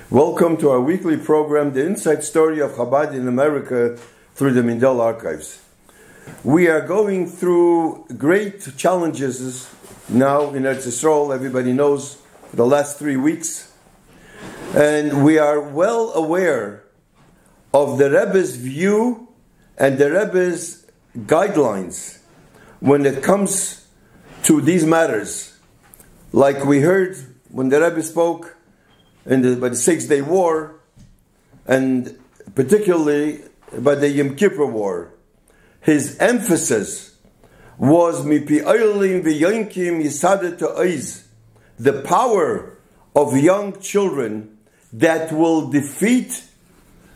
Welcome to our weekly program, The Inside Story of Chabad in America through the Mindel Archives. We are going through great challenges now in Eretz Yisrael, everybody knows, for the last 3 weeks. And we are well aware of the Rebbe's view and the Rebbe's guidelines when it comes to these matters. Like we heard when the Rebbe spoke by the 6-Day War, and particularly by the Yom Kippur War, his emphasis was mipi oilim v'yonkim yisadet ha'oz, the power of young children that will defeat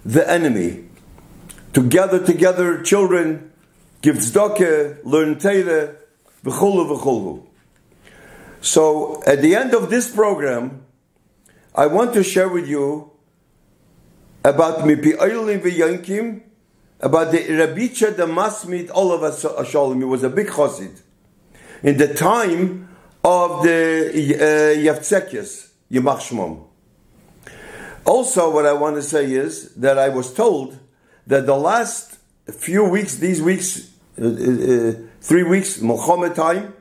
the enemy. To gather together children, give tzedakah, learn Torah, v'chulu v'chulu. So at the end of this program, I want to share with you about mipi oilim v'yonkim, about the Rabbi the Masmid Olav Shalom. He was a big chassid in the time of the Yavtzekias, Yimach Shmom. Also, what I want to say is that I was told that the last few weeks, these weeks, 3 weeks, Mohammed time,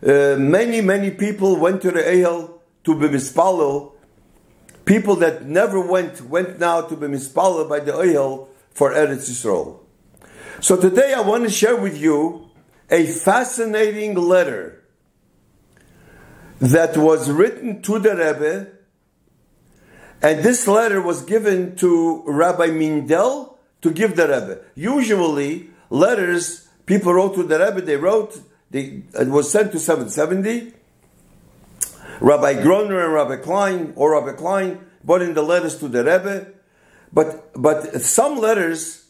many people went to the Ehel to be mispalel. People that never went now to be mispalel by the Ehel for Eretz Yisrael. So today I want to share with you a fascinating letter that was written to the Rebbe, and this letter was given to Rabbi Mindel to give the Rebbe. Usually, letters people wrote to the Rebbe, it was sent to 770. Rabbi Groner and Rabbi Klein brought in the letters to the Rebbe. But some letters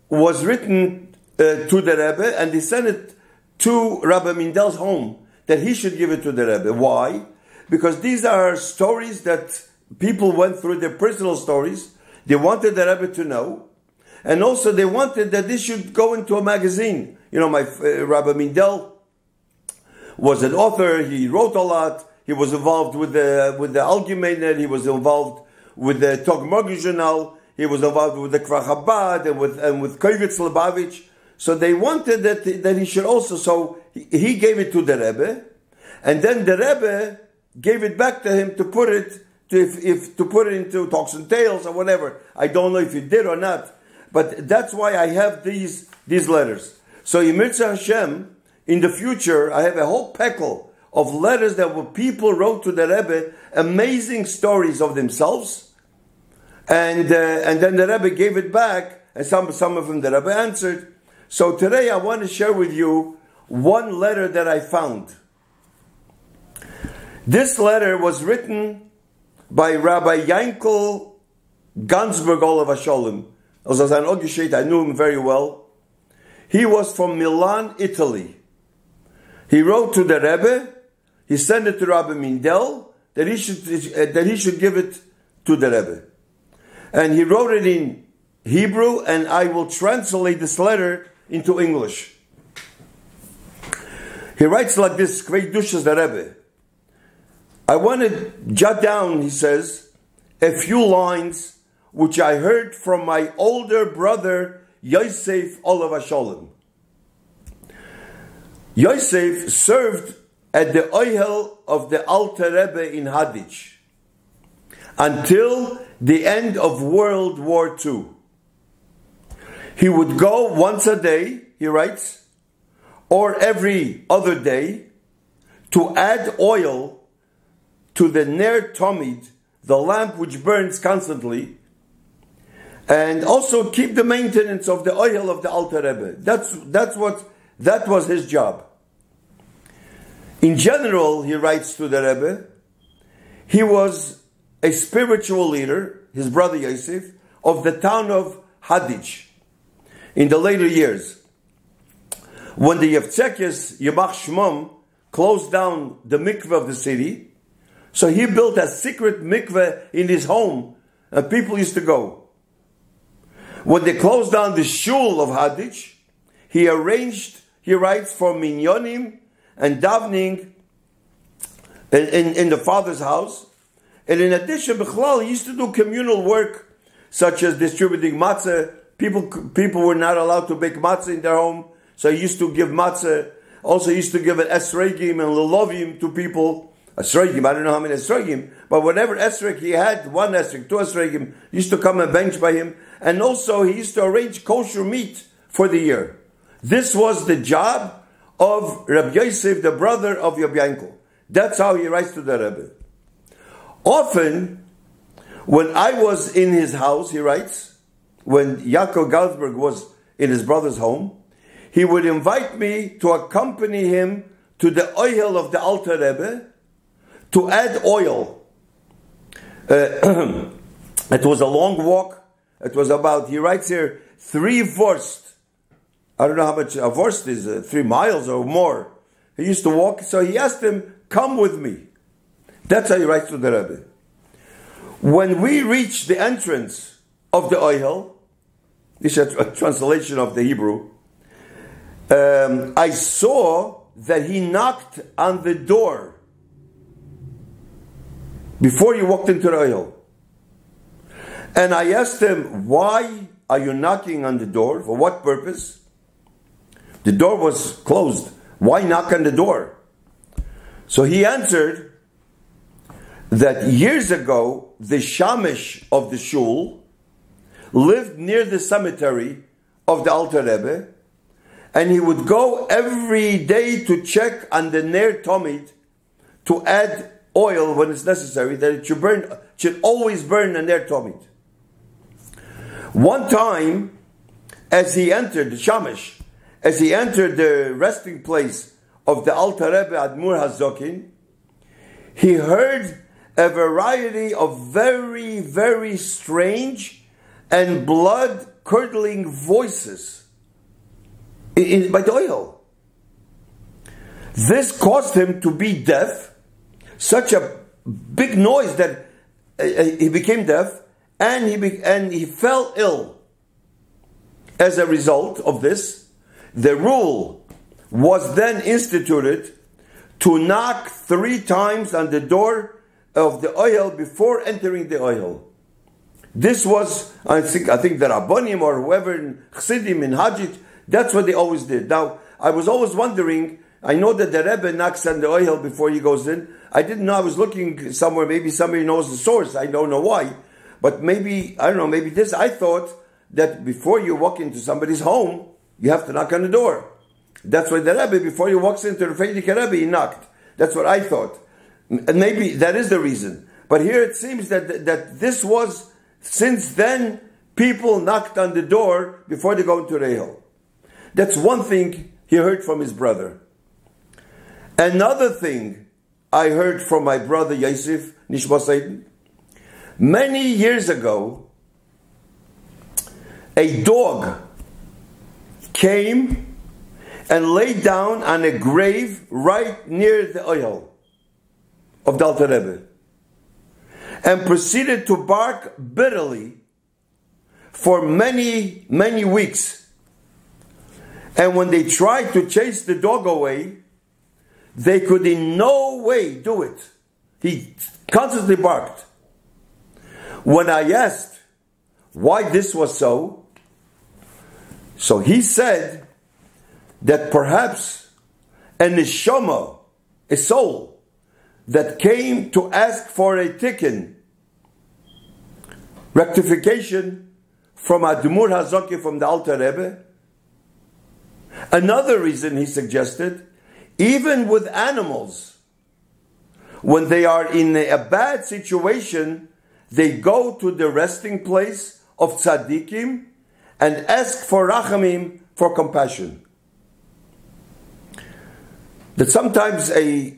was written to the Rebbe, and they sent it to Rabbi Mindel's home, that he should give it to the Rebbe. Why? Because these are stories that people went through, their personal stories. They wanted the Rebbe to know. And also they wanted that this should go into a magazine. You know, Rabbi Mindel was an author. He wrote a lot. He was involved with the Algemeiner. He was involved with the Tog Morgen Journal. He was involved with the Kvar Chabad and with Koivitz Lubavitch. So they wanted that he should also. So he gave it to the Rebbe, and then the Rebbe gave it back to him to put it to put it into Talks and Tales or whatever. I don't know if he did or not, but that's why I have these letters. So Yimirza Hashem, in the future, I have a whole peckle of letters that people wrote to the Rebbe, amazing stories of themselves, and then the Rebbe gave it back, and some of them the Rebbe answered. So today I want to share with you one letter that I found. This letter was written by Rabbi Yankel Gansberg Olav Shalom. I knew him very well. He was from Milan, Italy. He wrote to the Rebbe. He sent it to Rabbi Mindel that he should give it to the Rebbe. And he wrote it in Hebrew, and I will translate this letter into English. He writes like this, Kvei Dushas the Rebbe. I want to jot down, he says, a few lines which I heard from my older brother Yosef Olav Shalom. Yosef served at the Ohel of the Alter Rebbe in Hadich until the end of World War II. He would go once a day, he writes, or every other day, to add oil to the Ner Tomid, the lamp which burns constantly, and also keep the maintenance of the Ohel of the Alter Rebbe. That was his job. In general, he writes to the Rebbe, he was a spiritual leader, his brother Yosef, of the town of Hadich in the later years. When the Yavtzekias, Yimach Shmom, closed down the mikveh of the city, so he built a secret mikveh in his home, and people used to go. When they closed down the shul of Hadich, he arranged, he writes, for minyanim and davening in the father's house, And in addition, Bichlal, he used to do communal work, such as distributing matzah. People were not allowed to bake matzah in their home, so he used to give matzah. Also, he used to give an esregim and lulovim to people. Esregim, I don't know how many esregim, but whatever esreg he had, 1 esreg, 2 esregim, used to come and bench by him. And also, he used to arrange kosher meat for the year. This was the job of Rabbi Yosef, the brother of Rabbi Yankel. That's how he writes to the Rebbe. Often, when I was in his house, he writes, when Yaakov Galsberg was in his brother's home, he would invite me to accompany him to the oil of the Alter Rebbe to add oil. It was a long walk. It was about, he writes here, 3 vorst. I don't know how much a vorst is, 3 miles or more. He used to walk, so he asked him, come with me. That's how he writes to the Rebbe. When we reached the entrance of the oil, this is a translation of the Hebrew, I saw that he knocked on the door before he walked into the oil. And I asked him, why are you knocking on the door? For what purpose? The door was closed. Why knock on the door? So he answered that years ago, the shamish of the shul lived near the cemetery of the Alter Rebbe, and he would go every day to check on the Ner Tomid to add oil when it's necessary, that it should always burn a Ner Tomid. One time, as he entered the shamish, as he entered the resting place of the Alter Rebbe Admur HaZokin, he heard a variety of very, very strange and blood-curdling voices by the oil. This caused him to be deaf, such a big noise that he became deaf, and he fell ill. As a result of this, the rule was then instituted to knock 3 times on the door of the oil before entering the oil. This was, I think the Rabbanim or whoever in Chassidim, in Hajjit, that's what they always did. Now, I was always wondering, I know that the Rebbe knocks on the oil before he goes in. I didn't know, I was looking somewhere, maybe somebody knows the source, I don't know why. But maybe, I don't know, maybe this, I thought that before you walk into somebody's home, you have to knock on the door. That's why the Rebbe, before he walks into the Frierdiker Rebbe, he knocked. That's what I thought. And maybe that is the reason. But here it seems that this was, since then, people knocked on the door before they go into the hill. That's one thing he heard from his brother. Another thing I heard from my brother Yosef Nishma Seiden. Many years ago, a dog came and lay down on a grave right near the oil of the Alter Rebbe and proceeded to bark bitterly for many, many weeks. And when they tried to chase the dog away, they could in no way do it. He constantly barked. When I asked why this was so he said that perhaps a neshama, a soul, that came to ask for a tikkun, rectification from Admur HaZoki, from the Alter Rebbe. Another reason he suggested, even with animals, when they are in a bad situation, they go to the resting place of tzaddikim and ask for rachamim, for compassion. That sometimes I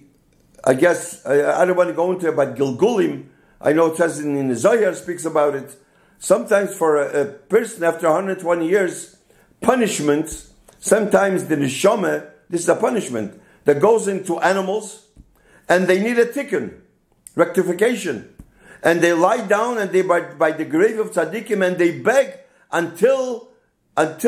don't want to go into it, but Gilgulim, I know it says in the Zohar speaks about it. Sometimes for a person after 120 years, punishment, sometimes the neshama, this is a punishment, that goes into animals, and they need a tikkun, rectification. And they lie down and they by the grave of tzaddikim and they beg until I guess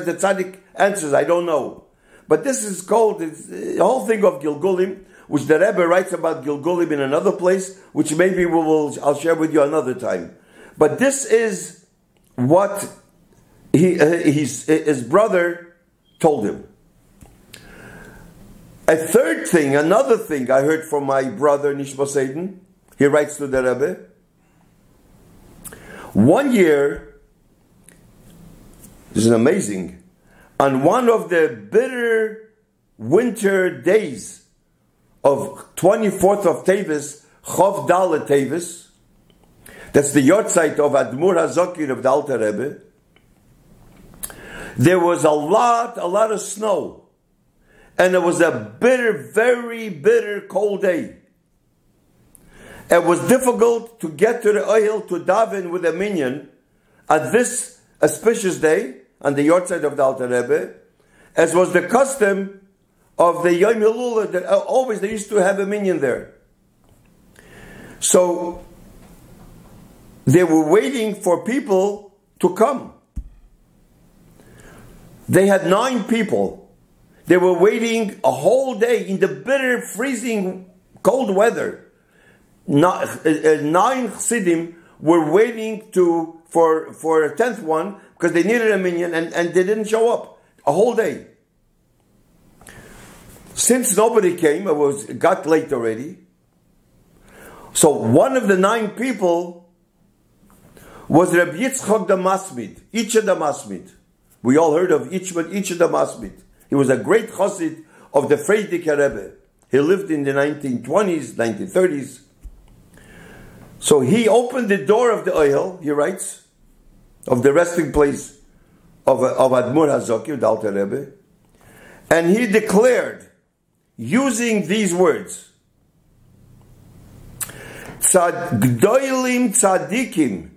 the tzaddik answers. I don't know, but this is called the whole thing of Gilgulim. which the Rebbe writes about Gilgulim in another place, which maybe I'll share with you another time. But this is what his brother told him. Another thing I heard from my brother Nishma Seiden, he writes to the Rebbe. One year, this is amazing, on one of the bitter winter days of 24th of Tevis, Chov Dalet Tevis, that's the yahrzeit of Admur HaZokir of the Alter Rebbe, there was a lot of snow. And it was a very bitter, cold day. It was difficult to get to the Ohel to daven with a minyan at this auspicious day, on the yahrzeit of the Alter Rebbe, as was the custom of the Yom Elul, that always they used to have a minyan there. So, they were waiting for people to come. They had 9 people. They were waiting a whole day in the bitter, freezing, cold weather. 9 Chassidim were waiting for a 10th one because they needed a minyan and they didn't show up a whole day. Since nobody came, it got late already. So one of the 9 people was Rabbi Yitzchak the Masmid, Itcha the Masmid. We all heard of Itcha the Masmid. He was a great chassid of the Frierdiker Rebbe. He lived in the 1920s, 1930s. So he opened the door of the Ohel, he writes, of the resting place of Admur HaZokir, the Alter Rebbe, and he declared, using these words, Gdoilim tzadikim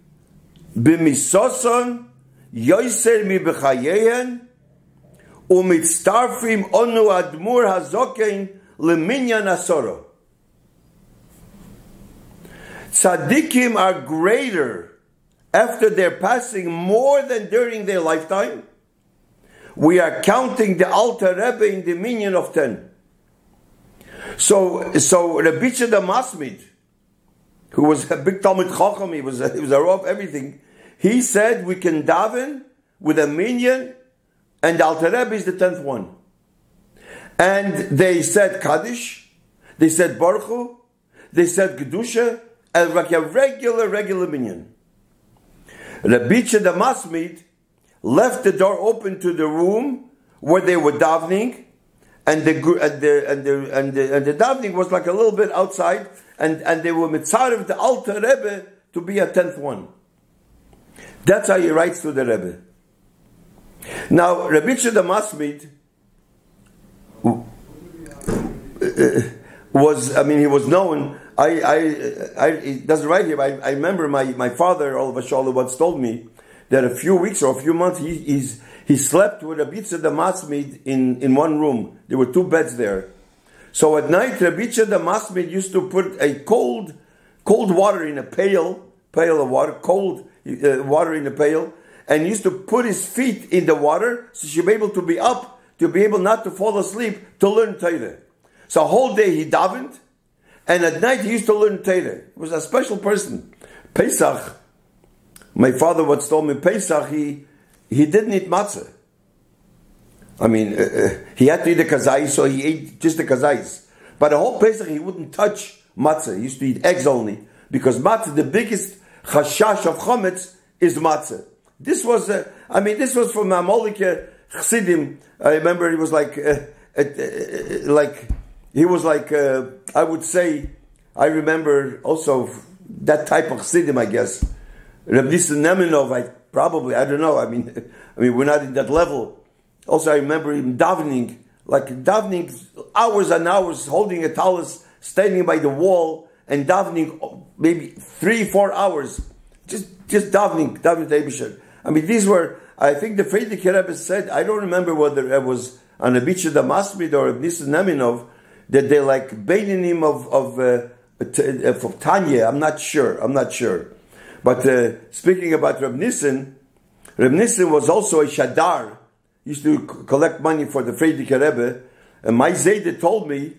b'misoson yoiser mi b'chayeyen umitztarfim onu Admur HaZokein leminyan asoro. Tzadikim are greater after their passing more than during their lifetime. We are counting the Alter Rebbe in the minyan of 10. So Rabbi the Masmid, who was a big Talmud Chacham, he was a raw of everything, he said we can daven with a minyan, and the Alter Rebbe is the 10th one. And they said Kaddish, they said Baruch Hu, they said Kedusha, and like a regular minyan. Rabbi the Masmid left the door open to the room where they were davening, and the davening was like a little bit outside, and they were mitzvah of the Alter Rebbe to be a 10th one. That's how he writes to the Rebbe. Now, Rabbi the Masmid he was known. It doesn't write here, but I remember my father, all of a sudden, once told me that a few weeks or a few months he slept with Rabbi the Masmid in one room. There were 2 beds there. So at night, Rabbi the Masmid used to put a cold water in a pail of water, cold water in a pail, and used to put his feet in the water so he'd be able to be up, to be able not to fall asleep, to learn Torah. So a whole day he davened, and at night he used to learn Torah. He was a special person. Pesach, my father once told me, Pesach, he didn't eat matzah. He had to eat the kazais, so he ate just the kazais. But the whole Pesach, he wouldn't touch matzah. He used to eat eggs only. Because matzah, the biggest chashash of chometz, is matzah. This was from Amalike Chassidim. I remember he was I would say, I remember also that type of Chassidim, I guess. Rabbi Nissen Nemenov, I don't know. We're not in that level. Also, I remember him davening hours and hours, holding a talus, standing by the wall, and davening maybe 3-4 hours, just davening to Eibusher. These were, I think the Frierdiker Rebbe said, I don't remember whether it was on Rabbi the Masmid or Nissen Nemenov, that they baiting him of Tanya. I'm not sure. But speaking about Reb Nissen was also a shadar. He used to collect money for the Frierdiker Rebbe. And my Zayde told me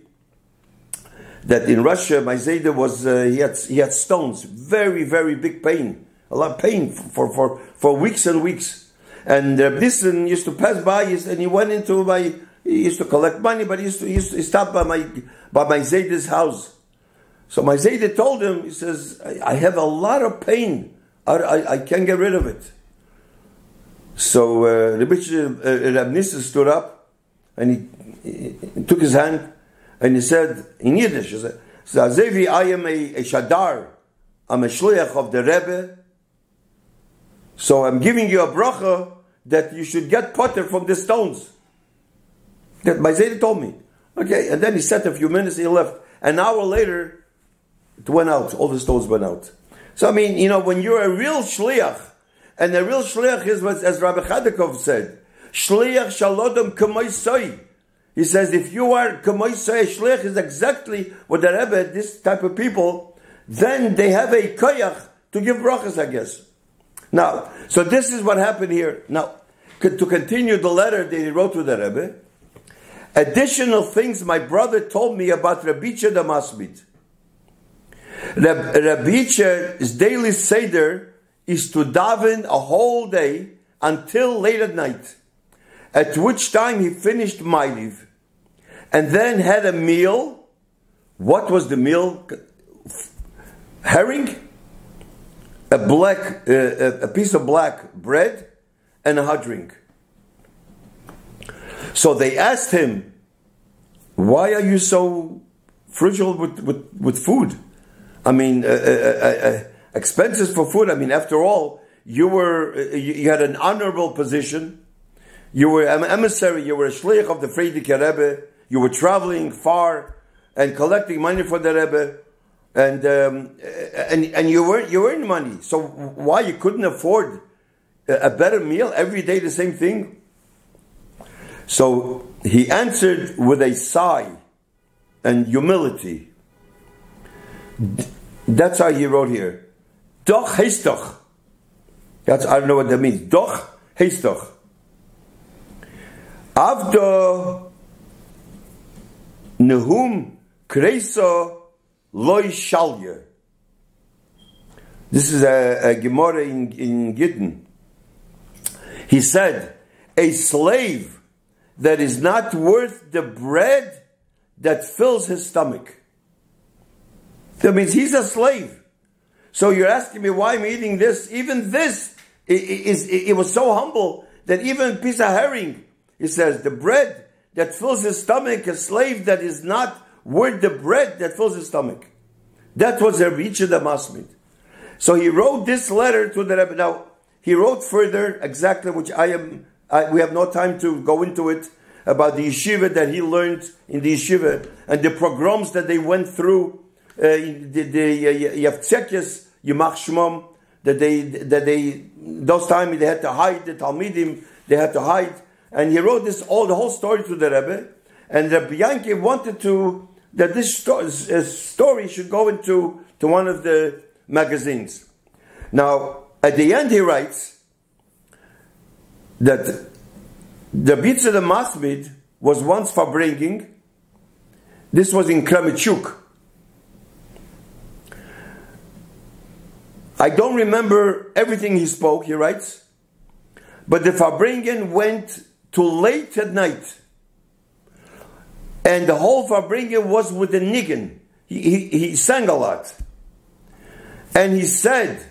that in Russia, my Zayda was, he had stones, very, very big pain, a lot of pain for weeks and weeks. And this used to pass by, and he went into he used to collect money, but he used to stop by my Zayda's house. So my Zayda told him, he says, I have a lot of pain, I can't get rid of it. So Rabbi Nissa stood up, and he took his hand, and he said, in Yiddish, he said, Azevi, I am a shadar, I'm a shliach of the Rebbe, so I'm giving you a bracha that you should get potter from the stones. That my Zayda told me. Okay, and then he sat a few minutes, he left. An hour later, it went out, all the stones went out. So I mean, when you're a real shliach, and a real shliach is what, as Rabbi Chadakov said, shliach shalodom k'moisoi. He says, if you are k'moisoi, shliach is exactly what the Rebbe, this type of people, then they have a koyach to give brachas, I guess. Now, so this is what happened here. Now, to continue the letter that he wrote to the Rebbe, additional things my brother told me about Rabbicha the Masbid. Rabbicha's daily seder is to daven a whole day until late at night, at which time he finished Ma'ariv, and then had a meal. What was the meal? Herring, a piece of black bread, and a hot drink. So they asked him, why are you so frugal with food? I mean, expenses for food. I mean, after all, you had an honorable position. You were an emissary. You were a shliach of the Frierdiker Rebbe. You were traveling far and collecting money for the Rebbe, and you earned money. So why you couldn't afford a better meal every day? The same thing. So he answered with a sigh and humility. That's how he wrote here. Doch heistoch. I don't know what that means. Doch heistoch. Avdo nehum kreisa loy shalye. This is a Gemara in Gittin. He said, a slave that is not worth the bread that fills his stomach. That means he's a slave. So you're asking me why I'm eating this. Even this, it was so humble that even a piece of herring, it says, the bread that fills his stomach, a slave that is not worth the bread that fills his stomach. That was a Rabbi the Masmid. So he wrote this letter to the Rebbe. Now, he wrote further exactly, which we have no time to go into it, about the yeshiva that he learned in the yeshiva and the pogroms that they went through. Yavtsekes, Yimach Shmom, that they those times they had to hide, the Talmidim, they had to hide. And he wrote the whole story to the Rebbe. And Rabbi Yankiv wanted that this story should go into one of the magazines. Now, at the end he writes that the Bitza the Masmid was once Farbringing. This was in Kramichuk. I don't remember everything he spoke, he writes, but the Farbringen went to late at night. And the whole Farbringen was with the niggin. He sang a lot. And he said,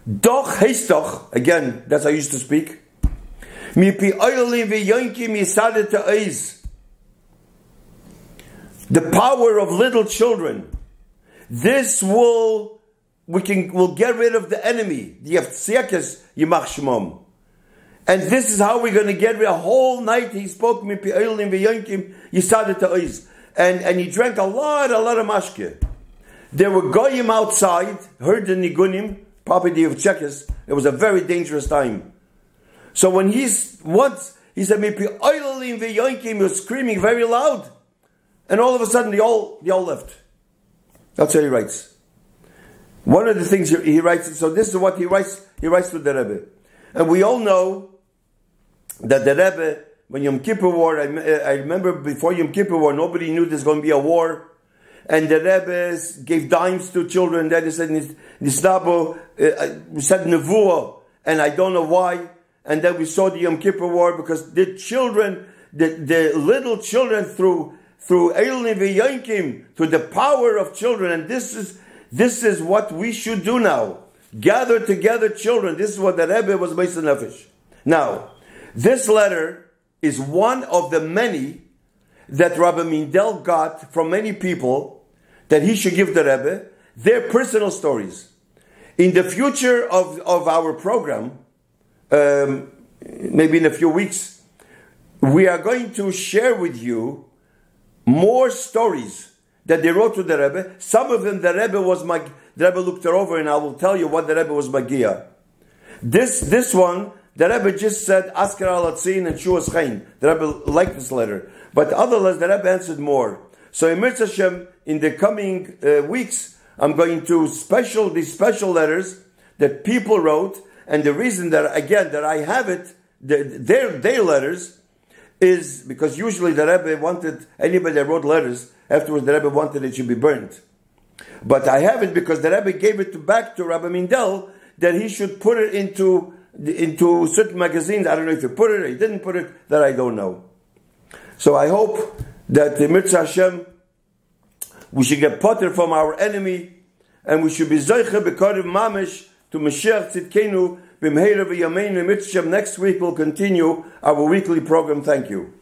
Doch heistoch, again, that's how I used to speak, Mi pi oilim v'yonki mi sadet ha'oiz. The power of little children. This will get rid of the enemy. The Yavtsekes Yimach Shmom. And this is how we're going to get rid of. A whole night he spoke, Mi pi oilim v'yonki mi sadet ha'oiz. And he drank a lot of mashke. There were goyim outside, heard the nigunim, probably the Yavtsekes. It was a very dangerous time. So when he said, "Mipi oilim v'yonkim," he was screaming very loud, and all of a sudden they all left. That's what he writes. One of the things he writes. So this is what he writes. He writes to the Rebbe, and we all know that the Rebbe, when Yom Kippur War, I remember before Yom Kippur War, nobody knew there's going to be a war, and the Rebbe gave dimes to children. Then he said Nisnabo said Nevuah, and I don't know why. And then we saw the Yom Kippur War because the children, the little children through Eilin v'Yankim, through the power of children, and this is what we should do now. Gather together children. This is what the Rebbe was based on Nefesh. Now, this letter is one of the many that Rabbi Mindel got from many people that he should give the Rebbe, their personal stories. In the future of our program, maybe in a few weeks, we are going to share with you more stories that they wrote to the Rebbe. Some of them the Rebbe looked her over, and I will tell you what the Rebbe was Magia. This one, the Rebbe just said, Askar al-Atzin and Shuas Chain. The Rebbe liked this letter. But other letters, the Rebbe answered more. So in Mirz Hashem, in the coming weeks, I'm going to these special letters that people wrote, and the reason that I have it, their letters, is because usually the Rebbe wanted, anybody that wrote letters, afterwards the Rebbe wanted it should be burnt. But I have it because the Rebbe gave it back to Rabbi Mindel, that he should put it into certain magazines. I don't know if he put it or he didn't put it, that I don't know. So I hope that the Mirz Hashem, we should get potter from our enemy, and we should be Zoiche B'Korev Mamish to Mashiach Tzidkenu B'Mheira V'Yameinu. Mirz Hashem, next week we'll continue our weekly program. Thank you.